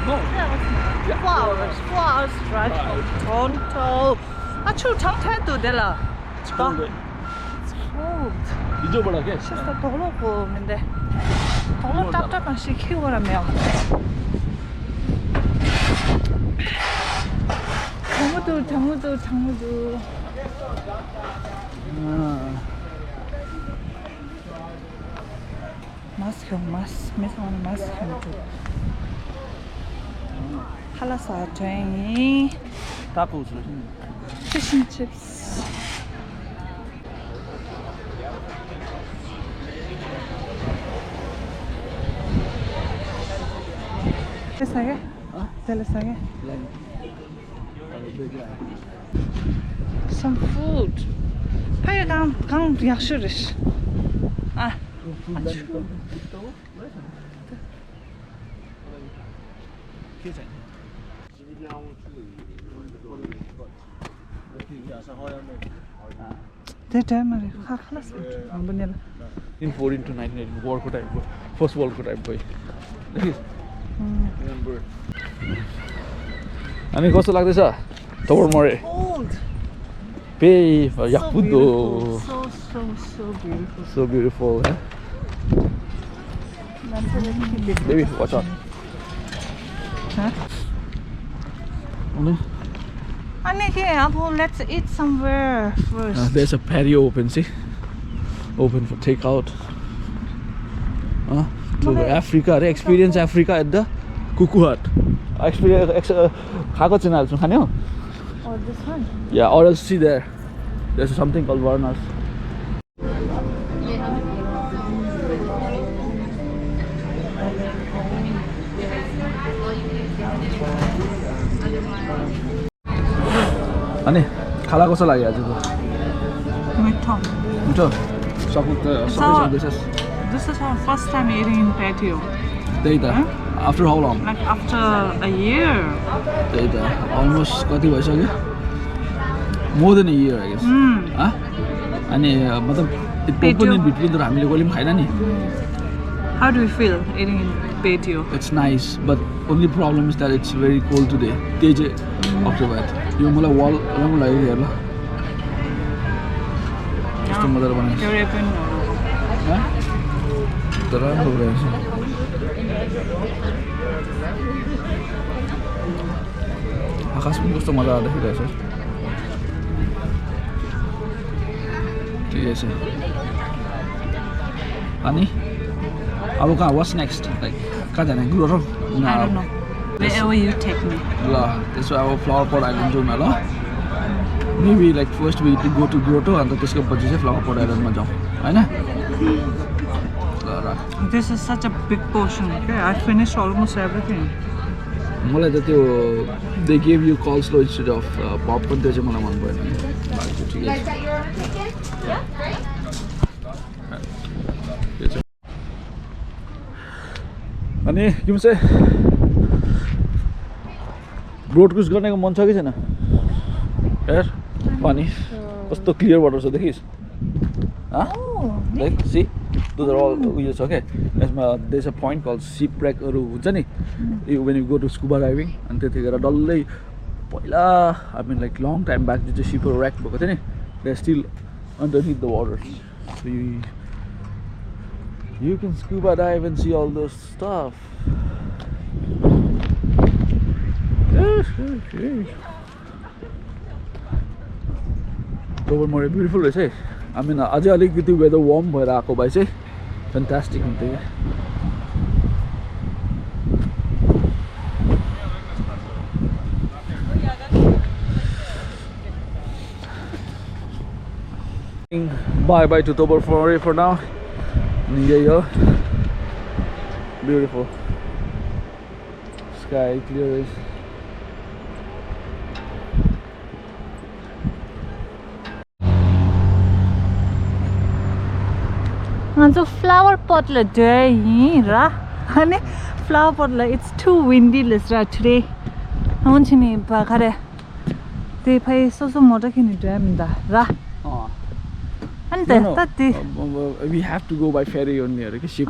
No. Yeah, flowers, right? Grotto. 아주 장태도 되라. It's cold. It's cold. 잊어버려, 게. 진짜 더럽고 근데 더럽 답답한씩 키우라며. 장무도. 마스크, 매서운 마스크. 할라사쟁이. Tacos. Fish and chips. 사게? 사게? Some food. 파이 강 약수르시. In 14 to 19, World Cup type, first World Cup type boy. Remember. अनि कस्तो लाग्दैछ तवर मरे पे याकुदो so beautiful eh? Baby watch out let's eat somewhere first. There's a patio open, see, open for takeout. To Africa, experience Africa at the Cuckoo Hut. Experience खाएको छैन अहिले खाने हो? Oh, this one? Yeah, or else see there. There's something called Varnas. अनि खाला कस्तो लाग्यो आजको? मिठो सबै This is our first time eating in patio. त्यही त. After how long? Like after a year. त्यही त. Almost कति भइसक्यो? More than a year, I guess. अनि मतलब open in between तर हामीले कहिले पनि खाएन नि. How do you feel eating in patio? It's nice, but only problem is that it's very cold today. त्यही चाहिँ अक्टोबर. यो मलाई wall राम्रो लाग्यो हेर ल. कस्तो मजाले बनाएको छ. European. तर राम्रो रहेछ. आकाश पनि कस्तो मजा देखिरहेछ. ठिकै छ. अनि अब कहाँ what's next? Like कहाँ जाने? Grotto? I don't know. Wherever you take me. ल त्यसो अब फ्लावर पट आइल्यान्ड जाउँ न ल. Maybe like first we to go to Grotto and त्यसको पछि चाहिँ फ्लावर पट आइल्यान्डमा जाउँ हैन? This is such a big portion. Okay, I finished almost everything. मलाई त त्यो they gave you coleslaw instead of popcorn त्यो चाहिँ मलाई मन परेन नि. बाकी ठिकै छ. अनि तिमी चाहिँ रोड क्रुज गर्नेको मन छ कि छैन? हेर पानी कस्तो क्लियर वाटर छ देखिस्? Like see, those are all uses. Okay, there's a point called shipwreck-हरु हुन्छ नि. When you go to scuba diving, and त्यतिखेर डल्लै पहिला I mean like long time back जुन चाहिँ shipwreck भएको थियो नि, they're still underneath the water. So you can scuba dive and see all those stuff. Tobor more beautiful रहेछ है. I mean अझै अलिकति वेदर वार्म भएर आएको भए चाहिँ फ्यान्टास्टिक हुन्थ्यो क्या. Bye to Tobor for now. Yay, beautiful sky, clear. So flower pot la day ra hane flower pot la it's too windy ra today haunchini ba khare te phai so motor khini minda ra and we have to go by ferry only or ship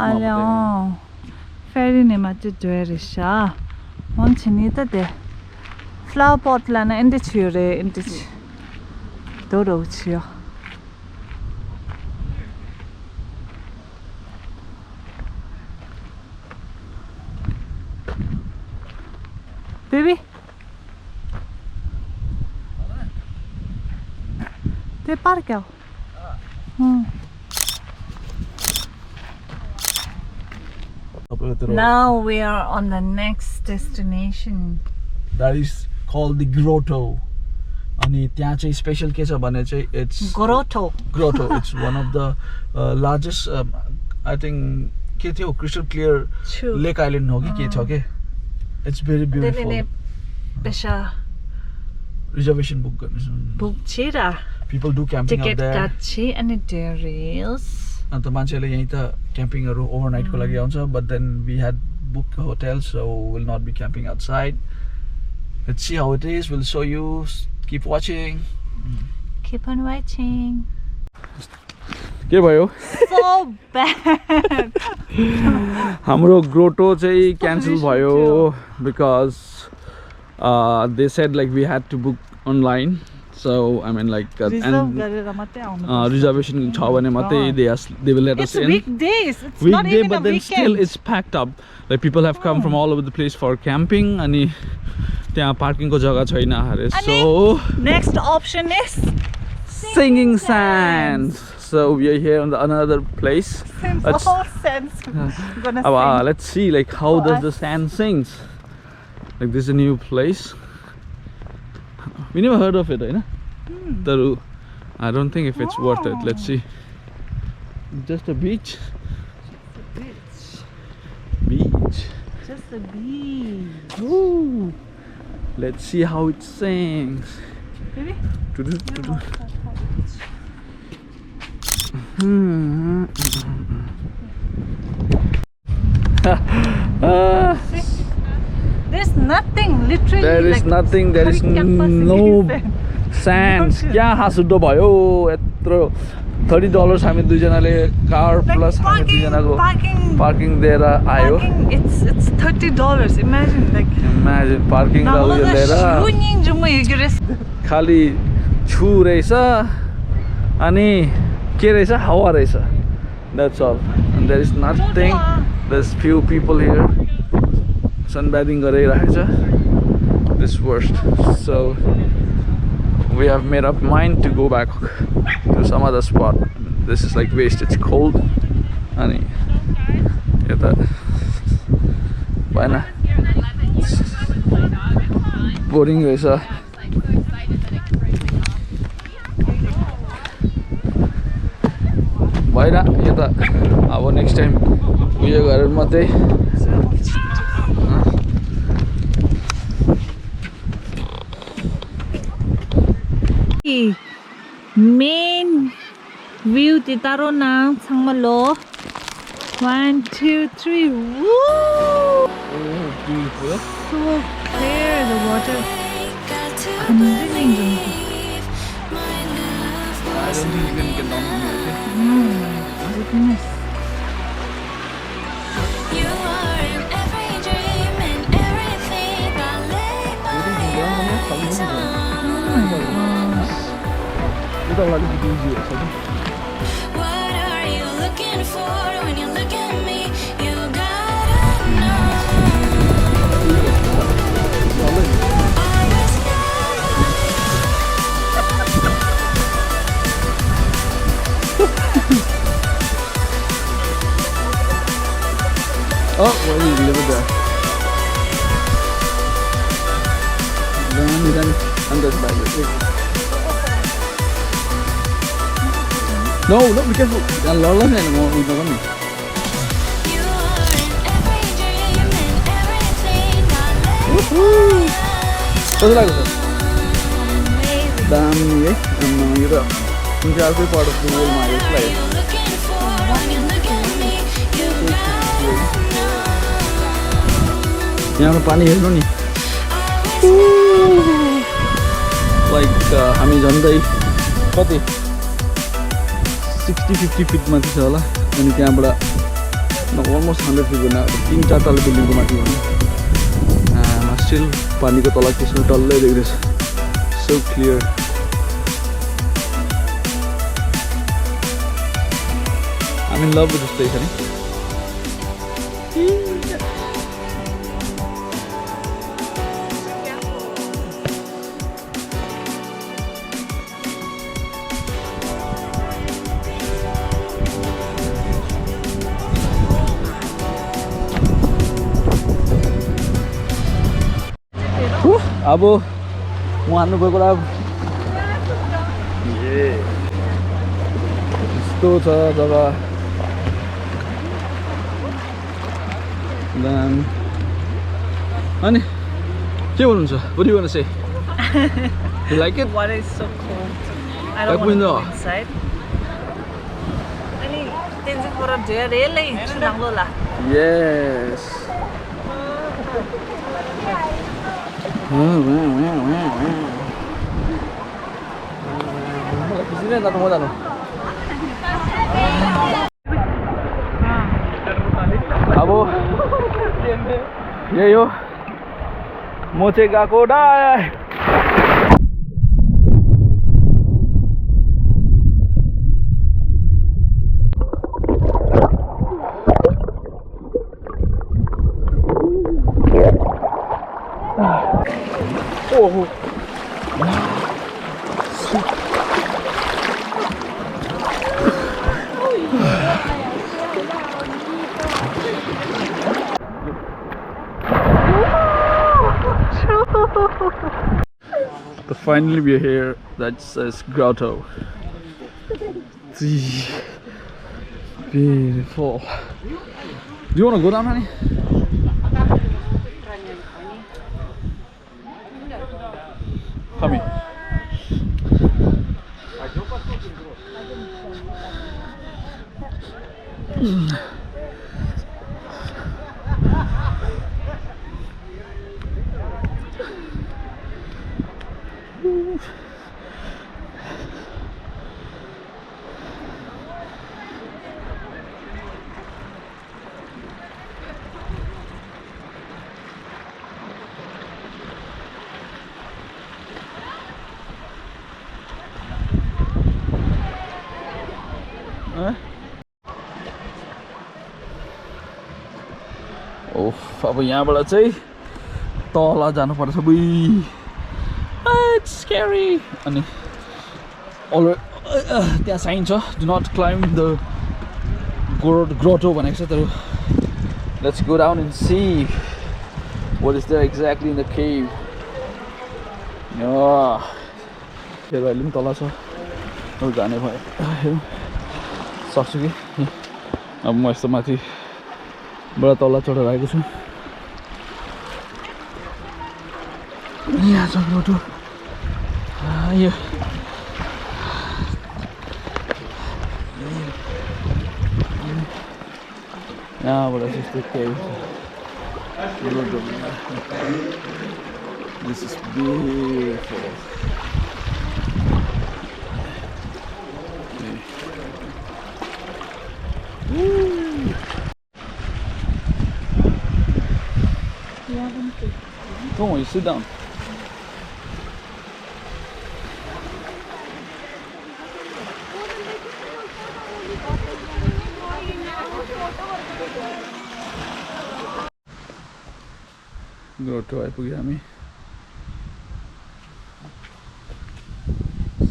ferry ne ma che sha हुन्छ नि त त्यहाँ flower पट लान ante छियो रे ante दोरो छियो baby ते पार्क आओ Now we are on the next destination. That is called the Grotto. अनि त्यहाँ चाहिँ स्पेशल के छ भने चाहिँ it's Grotto. It's one of the largest I think के थियो crystal clear lake island हो कि के छ के it's very beautiful. Pesha Reservation book गर्नु book chira. People do camping out there. Ticket kachi and there is. अन्त मान्छेले यही त क्याम्पिङहरु ओभरनाइट को लागि आउँछ but then we had booked a hotel so we'll not be camping outside. Let's see how it is. We'll show you. Keep watching. Keep on watching. के भयो? So bad. हाम्रो ग्रोटो चाहिँ क्यान्सल भयो because they said like we had to book online. So I mean like and reservation छ भने मात्रै they will let us in. It's weekdays. It's Weekday, not even but a then weekend. still it's packed up. Like people have come from all over the place for camping अनि त्यहाँ parking को जग्गा छैन हरे. So next option is singing sands. So we are here on another place. Let's let's see like how does the sand sings. Like this is a new place. We never heard of it, right? Taru. I don't think if it's worth it. Let's see. Just a beach. Beach. Just a beach. Ooh. Let's see how it sings. Really? There's nothing, literally. There is nothing. There is no sands. क्या हाँसुडो भयो यत्रो $30 हामी दुईजनाले car plus हामी दुईजनाको parking दिएर आयो. It's $30. Imagine parking र उयो लिएर खाली छु रहेछ अनि के रहेछ हावा रहेछ. That's all. And there is nothing. There's few people here. Sunbathing गरिरहेछ. This worst. So we have made up mind to go back to some other spot. This is like waste. It's cold. Ani yata bhayena boring रहेछ. भएन यो त अब next time उयो गरेर मात्रै main view ti taro na changmalo 1 2 3 woo beautiful. So clear the water amazing. I don't think you can get down from here. Goodness. You are in every dream and everything I lay my eyes on. What are you looking for when you look at me? You gotta know. I was Oh, well, you live it there. Then under the bag. No, be careful. There are lots of animals. You are in every dream and everything I lay my eyes What's it like? Amazing. Damn, and you're the part of the whole Maya's What are life. you looking for when you look at me? You gotta know. यहाँ पानी हेर्नु नि. Like हामी झन्डै कति 60-50 fit माथि छ होला अनि त्यहाँबाट almost 100 फिट भएन 3-4 तला बिल्डिङको माथि हो. still पानीको तल त्यसमा डल्लै देख्दैछ so clear I'm in love with this place honey अब म हान्नु गएको अब यस्तो छ जग्गा अनि के भन्नुहुन्छ what do you want to say you like it Water is so cold. I Back don't want to window. go inside. Ani tenzing pura dia really chunang lola. yes Sini nak mau dah अब यही हो म चाहिँ गएको डा ओहो So finally we are here. That says Grotto. Beautiful. Do you want to go down, honey? Come here. अब यहाँबाट चाहिँ तल जानुपर्छ बुई इट्स स्केरी अनि त्यहाँ साइन छ do not climb the grotto भनेको छ तर let's go down and see what is there exactly in the cave हेर अहिले पनि तल छ अब जाने भयो हेरौँ सक्छु कि अब म यस्तो माथिबाट तल चढेर आएको छु यहाँ छ ग्रोटो यो यहाँबाट चाहिँ यस्तो केही grotto this is beautiful Come on, you sit down. Grotto आइपुग्यो हामी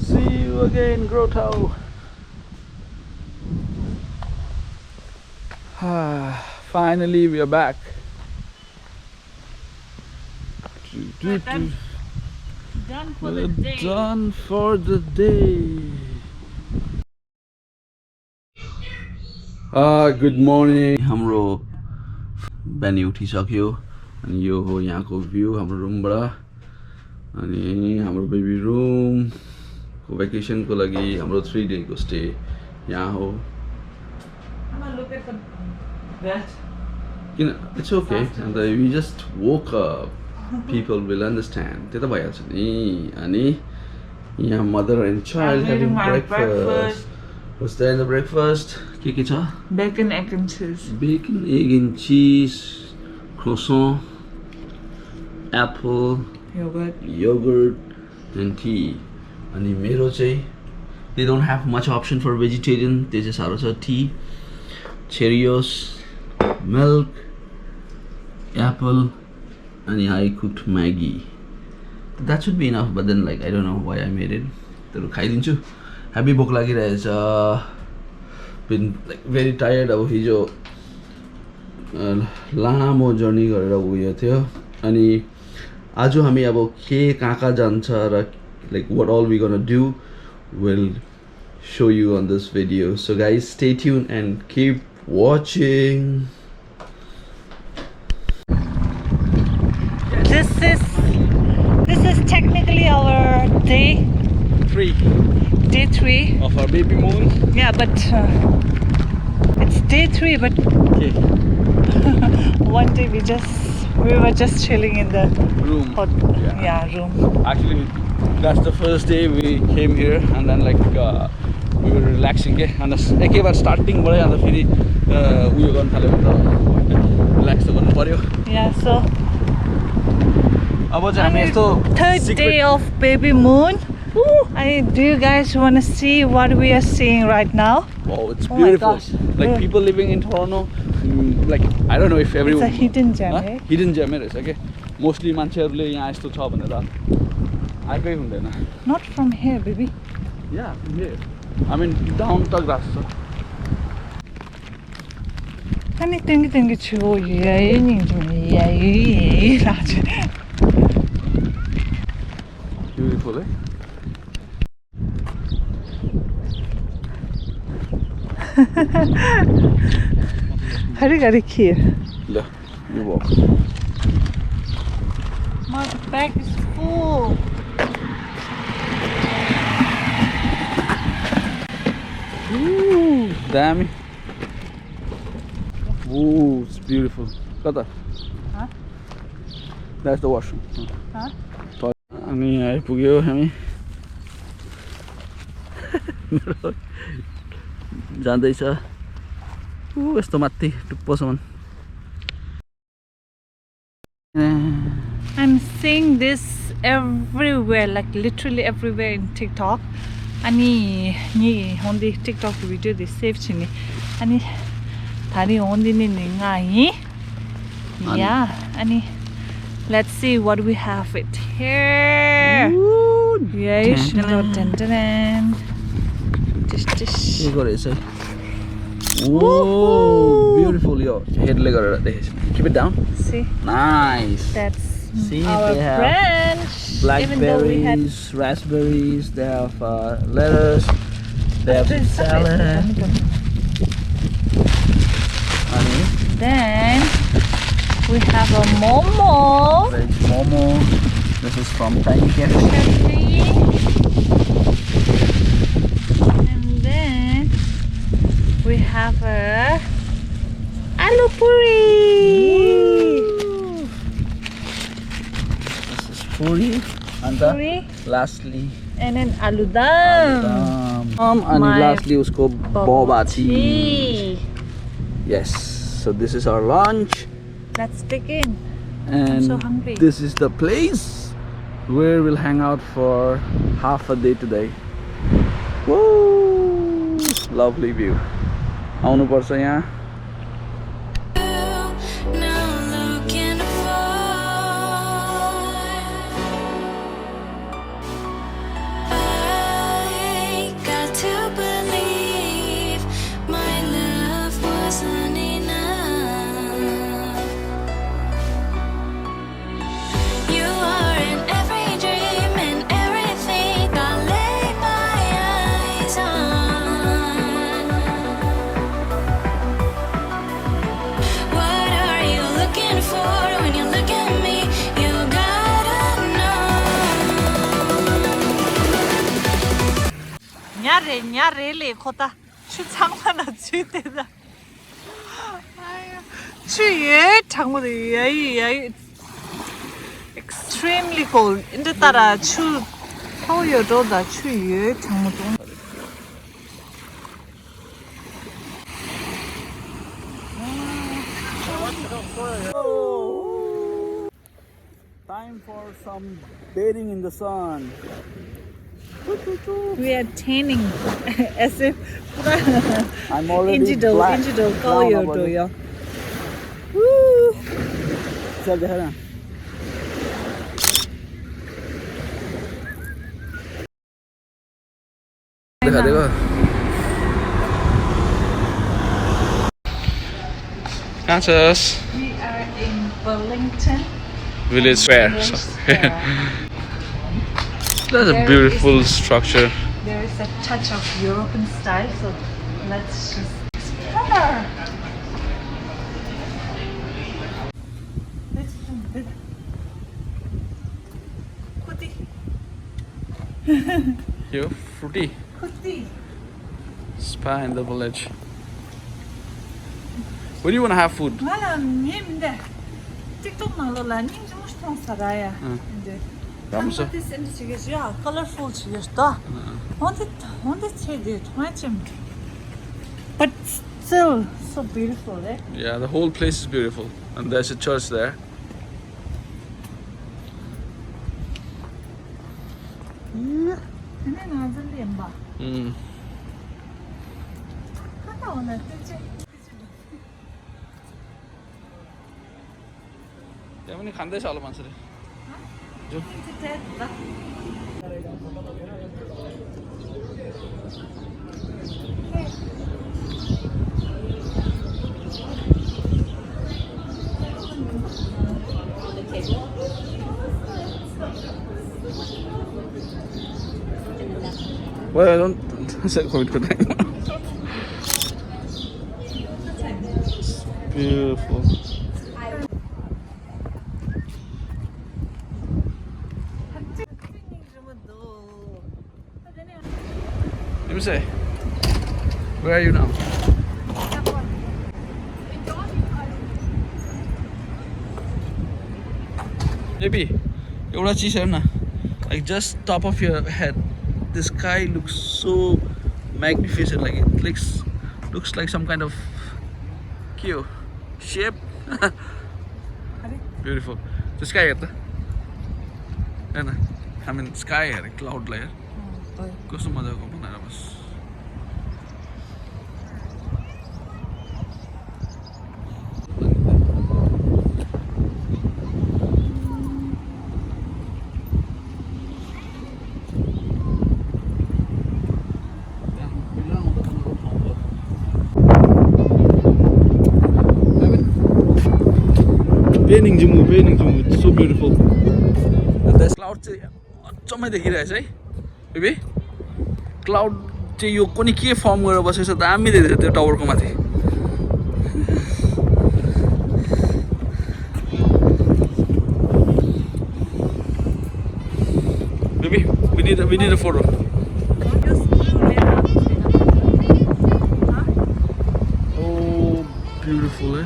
See you again, Grotto. Finally, we are back. Done for the day. Done for the day. Good morning. हाम्रो बिहानै उठिसक्यो अनि यो हो यहाँको भ्यू हाम्रो रुमबाट अनि हाम्रो बेबी रुम को भ्याकेसनको लागि हाम्रो 3 डे को स्टे यहाँ हो Look at the bed. किन it's okay and we just woke up people will understand त्यता भइहाल्छ नि अनि यहाँ mother and child having breakfast. What's there in the breakfast? के छ? Bacon, egg and cheese. Bacon, egg and cheese, croissant, apple, Yogurt. yogurt, and tea. And मेरो चाहिँ they don't have much option for vegetarian. They just have tea, Cheerios, milk, apple, and I cooked Maggie. That should be enough, but then like I don't know why I made it. तर खाइदिन्छु. Happy भोक लागिरहेछ. Been like very tired. अब हिजो लामो journey गरेर उयो थियो अनि आज हामी अब के कहाँ जान्छ र like what all we gonna do will show you on this video. So guys, stay tuned and keep watching. This is technically our day 3 of our baby moon. Yeah, but it's day 3, but Okay. one day we were just chilling in the Room. room. Actually, that's the first day we came here, and then like we were relaxing. Okay, and एक बार starting भयो and फेरि उयो गर्न थाल्यो त relax त गर्नु पर्यो. Yeah, so अब चाहिँ हामी यस्तो third day of baby moon. Do you guys want to see what we are seeing right now? Wow, it's Oh my beautiful. gosh. Like Yeah. people living in Toronto, like I don't know if everyone. It's a hidden gem, eh? Hidden gem रहेछ के. Mostly मान्छेहरूले यहाँ यस्तो छ भनेर आएकै हुँदैन. Not from here, baby. Yeah, from here. I mean down तक रास्ता छ. 아니 땡기 치고 야이니 좀 야이 라지. Beautiful, eh? 가리 here. Look, you walk. My bag is full. Ooh, damn. Ooh, it's beautiful. Kata? Huh? That's the washroom. Huh? अनि आइपुग्यो हामी जाँदैछ यस्तो माथि टुप्पोसम्म. I'm seeing this everywhere, like literally everywhere in TikTok. Ani ni hondi TikTok video they save chini. Ani thari hondi ni ngai. Yeah, ani let's see what we have it here. Yes, dun. Dish. के गरेछ है. Whoa, beautiful. Yo, headले गरेर देखेछ. Keep it down. See, Nice. that's See, our they have branch. Even though we had Blackberries, raspberries, they have lettuce, they have salad. Honey, Then we have a momo. veg momo. This is from Tiny Cafe. And then we have a aloo puri. This is puri. And Puri. lastly, And then aloo dum. and My lastly usko boba tea. tea. Yes. So this is our lunch. Let's dig in. And so hungry. this is the place where we'll hang out for half a day today. Woo! Lovely view. आउनु पर्छ यहाँ. Now looking for I got to believe my love wasn't enough. You are in every dream and everything I lay my eyes on. What are you looking for when you look at me? You gotta know. 냐레 코다 추장만아 주대다. 추예 장모도 야이 extremely cold. 인데 따라 추 더워요도다 추예 장모도. Time for some bathing in the sun. We are tanning as if I'm already Injidol, black. Injidol, call Brown your about do it. ya. Woo! चल देखा ना देखा देखा Kansas We are in Burlington Village Square. That's a There beautiful is- structure. There is a touch of European style, so let's just explore. Here, fruity Kuti. spa in the village. Where do you want to have food? Wala nimde. TikTok nalola nimde mush tong saraya. Vamos a- This industry is yeah, colorful chigis da. Wanted chedi, twachim. But still so beautiful, eh? Yeah, the whole place is beautiful, and there's a church there. 근데 나도 렘바. Mm. 하나 오늘 뜨지. त्यहाँ पनि खाँदैछ होला मान्छेले Well, I don't say COVID good thing. It's beautiful. Let me say, where are you now? Maybe, एउटा चिज हेर्न, like just top of your head, the sky looks so magnificent. Like it looks like some kind of cute shape. Beautiful. The sky हेर त, हेर्न, I mean sky hair, cloud layer. कस्तो मजाको बनाएर बस. Painting Jimmu, it's so beautiful. And this cloud चाहिँ अचम्मै देखिरहेछ है baby. Cloud चाहिँ यो कुनै के फर्म गरेर बसेछ दामी देखिरहेछ त्यो टावरको माथि. Baby, we need a photo. Oh, beautiful, eh?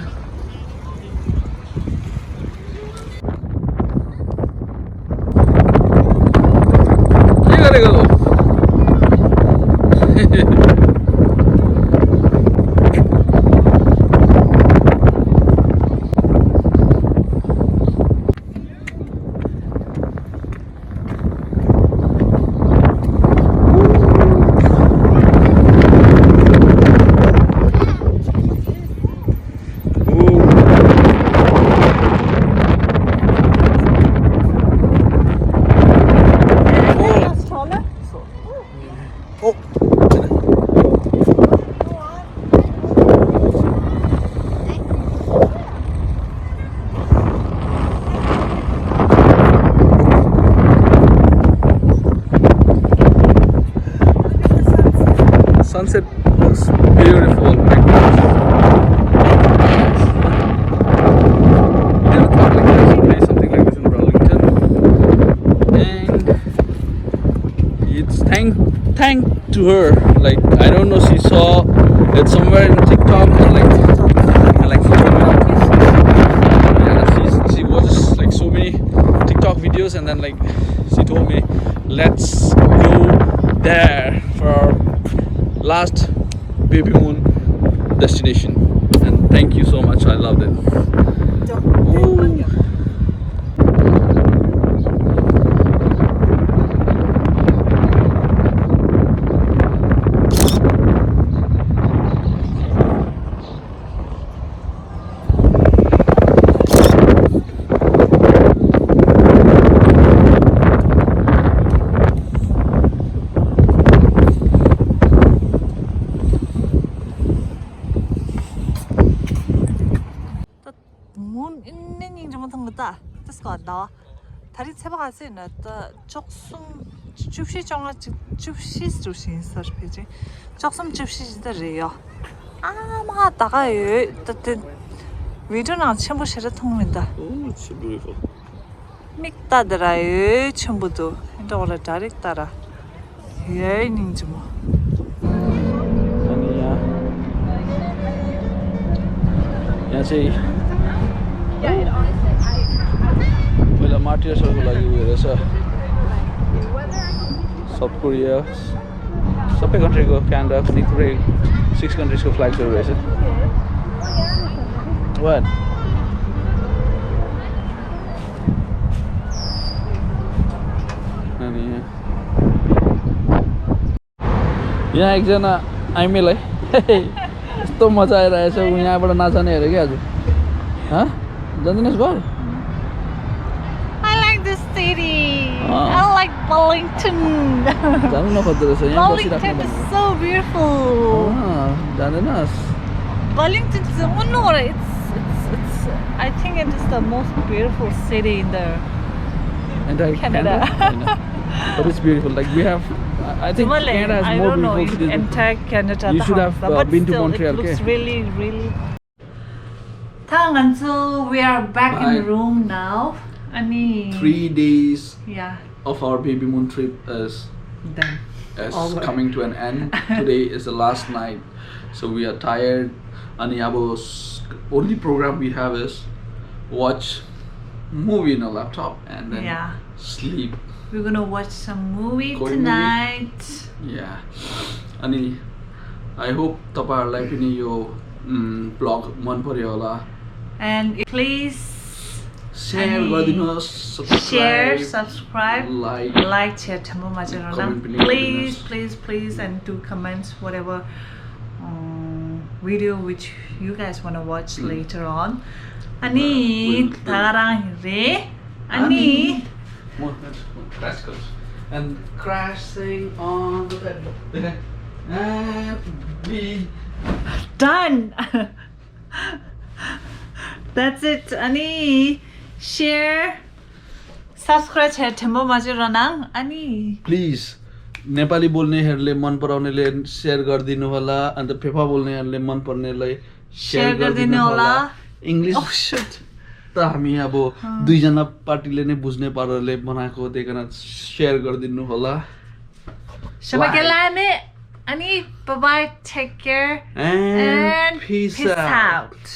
You gotta go. Sunset looks beautiful. Never thought like there should be something like this in Burlington. And it's thank to her. Like I don't know, she saw it somewhere in TikTok and like yeah, she watches like so many TikTok videos and then like she told me, let's go there for our last baby moon destination, and thank you so much. I loved it. Ooh. 있는 잉 좀 통했다. त्यसको 나 다리 세바가지 나다 쪽숨 줍시 정아 줍시 조신 서비스. 쪽숨 줍시 지더래요. 아마 다가요. 그때 위드나 전부 실어 통민다. Oh, it's so beautiful. 믹다더라요 전부도. 근데 원래 다리 따라. 여행인 좀 뭐. अनि यहाँ चाहिँ पहिला मार्टियर्सहरूको लागि उयो रहेछ south Korea सबै कन्ट्रीको Canada पनि पुरै 6 कन्ट्रिजको फ्ल्याग्सहरू रहेछ वाट अनि यहाँ एकजना आइमेलाई यस्तो मजा आइरहेछ ऊ यहाँबाट नजाने अरे क्या आज हँ जाँदैनस् घर I like this city. I like Wellington. जानु नखोज्दो रहेछ यहाँ Wellington बसिराख्नु is so beautiful. जाँदैनस् Wellington is it's I think it is the most beautiful city in the entire Canada. But it's beautiful. Like we have, I think Canada has I more don't know beautiful if cities. entire Canada. You should have but been to still, Montreal, It looks okay? really, really. So we are back in the Bye. room now. 3 days Yeah. of our baby moon trip is Done. Over. coming to an end. Today is the last night, so we are tired. And only program we have is watch movie in a laptop and then Yeah. sleep. We're gonna watch some movie Korean tonight. Yeah. अनि I hope तपाईहरुलाई पनि यो blog मन पर्यो होला. And please Share गरिदिनुहोस्, share, subscribe, like, share, comment पनि please, गरिदिनुहोस्. please, and do comments whatever video which you guys wanna watch later on. Ani we'll- tarang re ani Crash course. And crashing on the bed. Happy. done. That's it. Ani share, subscribe, share, tembo majuranang ani. Please Nepali बोल्नेहरूले मन पराउनेले share गरिदिनु होला अन्त फेफा बोल्नेहरूले मन पर्नेलाई share गरिदिनु होला English Oh shit. त हामी अब दुईजना पार्टीले नै बुझ्ने पाराले बनाएको त्यही कारण शेयर गरिदिनु होला Shabakelane ani bye bye, take care and and peace out. out.